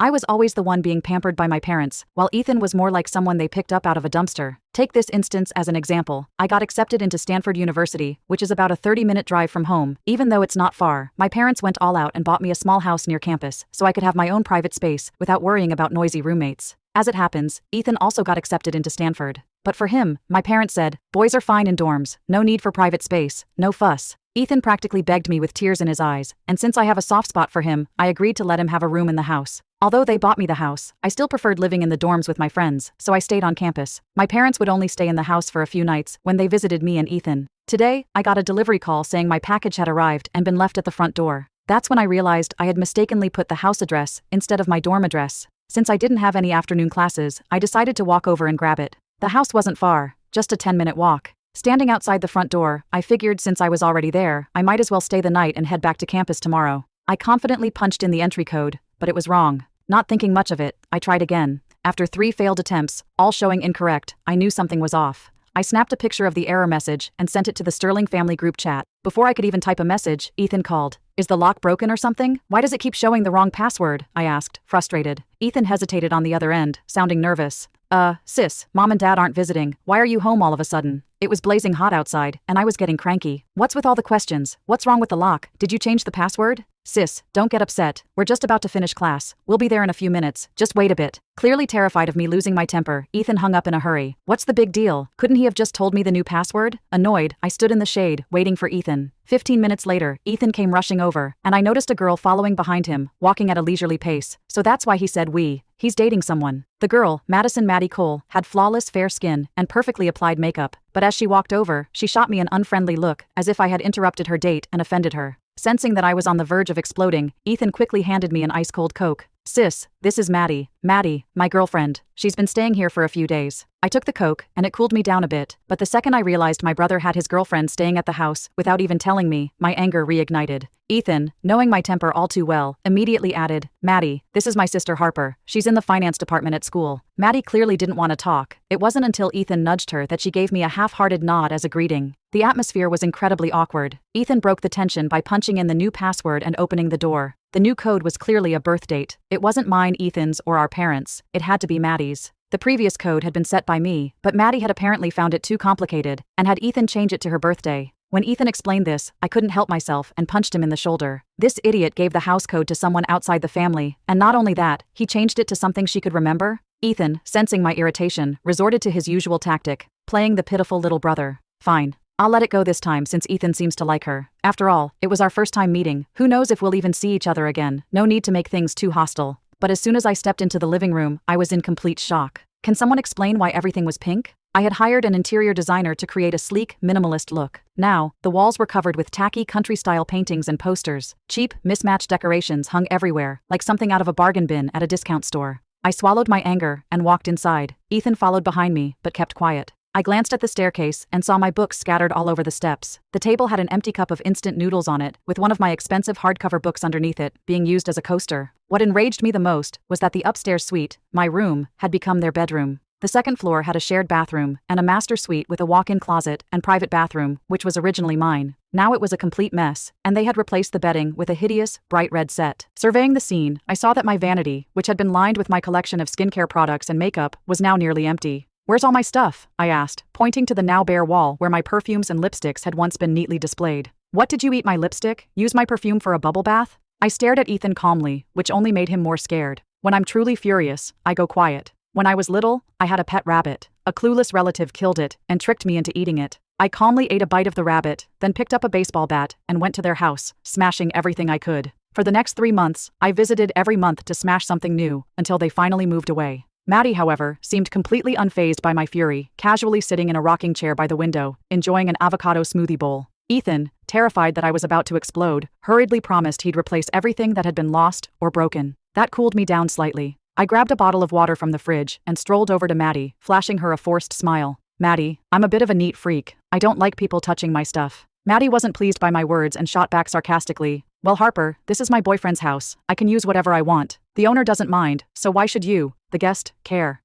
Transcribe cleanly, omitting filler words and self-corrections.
I was always the one being pampered by my parents, while Ethan was more like someone they picked up out of a dumpster. Take this instance as an example. I got accepted into Stanford University, which is about a 30-minute drive from home. Even though it's not far, my parents went all out and bought me a small house near campus, so I could have my own private space without worrying about noisy roommates. As it happens, Ethan also got accepted into Stanford. But for him, my parents said, "Boys are fine in dorms, no need for private space, no fuss." Ethan practically begged me with tears in his eyes, and since I have a soft spot for him, I agreed to let him have a room in the house. Although they bought me the house, I still preferred living in the dorms with my friends, so I stayed on campus. My parents would only stay in the house for a few nights when they visited me and Ethan. Today, I got a delivery call saying my package had arrived and been left at the front door. That's when I realized I had mistakenly put the house address instead of my dorm address. Since I didn't have any afternoon classes, I decided to walk over and grab it. The house wasn't far, just a 10-minute walk. Standing outside the front door, I figured since I was already there, I might as well stay the night and head back to campus tomorrow. I confidently punched in the entry code, but it was wrong. Not thinking much of it, I tried again. After 3 failed attempts, all showing incorrect, I knew something was off. I snapped a picture of the error message and sent it to the Sterling family group chat. Before I could even type a message, Ethan called. "Is the lock broken or something? Why does it keep showing the wrong password?" I asked, frustrated. Ethan hesitated on the other end, sounding nervous. Sis, Mom and Dad aren't visiting. Why are you home all of a sudden?" It was blazing hot outside, and I was getting cranky. "What's with all the questions? What's wrong with the lock? Did you change the password?" "Sis, don't get upset. We're just about to finish class. We'll be there in a few minutes. Just wait a bit." Clearly terrified of me losing my temper, Ethan hung up in a hurry. What's the big deal? Couldn't he have just told me the new password? Annoyed, I stood in the shade, waiting for Ethan. 15 minutes later, Ethan came rushing over, and I noticed a girl following behind him, walking at a leisurely pace. So that's why he said we. He's dating someone. The girl, Madison Maddie Cole, had flawless fair skin and perfectly applied makeup, but as she walked over, she shot me an unfriendly look, as if I had interrupted her date and offended her. Sensing that I was on the verge of exploding, Ethan quickly handed me an ice-cold Coke. "Sis, this is Maddie. Maddie, my girlfriend. She's been staying here for a few days." I took the Coke, and it cooled me down a bit, but the second I realized my brother had his girlfriend staying at the house without even telling me, my anger reignited. Ethan, knowing my temper all too well, immediately added, "Maddie, this is my sister Harper. She's in the finance department at school." Maddie clearly didn't want to talk. It wasn't until Ethan nudged her that she gave me a half-hearted nod as a greeting. The atmosphere was incredibly awkward. Ethan broke the tension by punching in the new password and opening the door. The new code was clearly a birth date. It wasn't mine, Ethan's, or our parents'. It had to be Maddie's. The previous code had been set by me, but Maddie had apparently found it too complicated and had Ethan change it to her birthday. When Ethan explained this, I couldn't help myself and punched him in the shoulder. This idiot gave the house code to someone outside the family, and not only that, he changed it to something she could remember. Ethan, sensing my irritation, resorted to his usual tactic, playing the pitiful little brother. Fine. I'll let it go this time since Ethan seems to like her. After all, it was our first time meeting. Who knows if we'll even see each other again. No need to make things too hostile. But as soon as I stepped into the living room, I was in complete shock. Can someone explain why everything was pink? I had hired an interior designer to create a sleek, minimalist look. Now, the walls were covered with tacky country-style paintings and posters. Cheap, mismatched decorations hung everywhere, like something out of a bargain bin at a discount store. I swallowed my anger and walked inside. Ethan followed behind me, but kept quiet. I glanced at the staircase and saw my books scattered all over the steps. The table had an empty cup of instant noodles on it, with one of my expensive hardcover books underneath it, being used as a coaster. What enraged me the most was that the upstairs suite, my room, had become their bedroom. The second floor had a shared bathroom and a master suite with a walk-in closet and private bathroom, which was originally mine. Now it was a complete mess, and they had replaced the bedding with a hideous, bright red set. Surveying the scene, I saw that my vanity, which had been lined with my collection of skincare products and makeup, was now nearly empty. "Where's all my stuff?" I asked, pointing to the now bare wall where my perfumes and lipsticks had once been neatly displayed. "What, did you eat my lipstick? Use my perfume for a bubble bath?" I stared at Ethan calmly, which only made him more scared. When I'm truly furious, I go quiet. When I was little, I had a pet rabbit. A clueless relative killed it and tricked me into eating it. I calmly ate a bite of the rabbit, then picked up a baseball bat and went to their house, smashing everything I could. For the next 3 months, I visited every month to smash something new, until they finally moved away. Maddie, however, seemed completely unfazed by my fury, casually sitting in a rocking chair by the window, enjoying an avocado smoothie bowl. Ethan, terrified that I was about to explode, hurriedly promised he'd replace everything that had been lost or broken. That cooled me down slightly. I grabbed a bottle of water from the fridge and strolled over to Maddie, flashing her a forced smile. "Maddie, I'm a bit of a neat freak. I don't like people touching my stuff." Maddie wasn't pleased by my words and shot back sarcastically. "Well, Harper, this is my boyfriend's house. I can use whatever I want. The owner doesn't mind, so why should you, the guest, care?"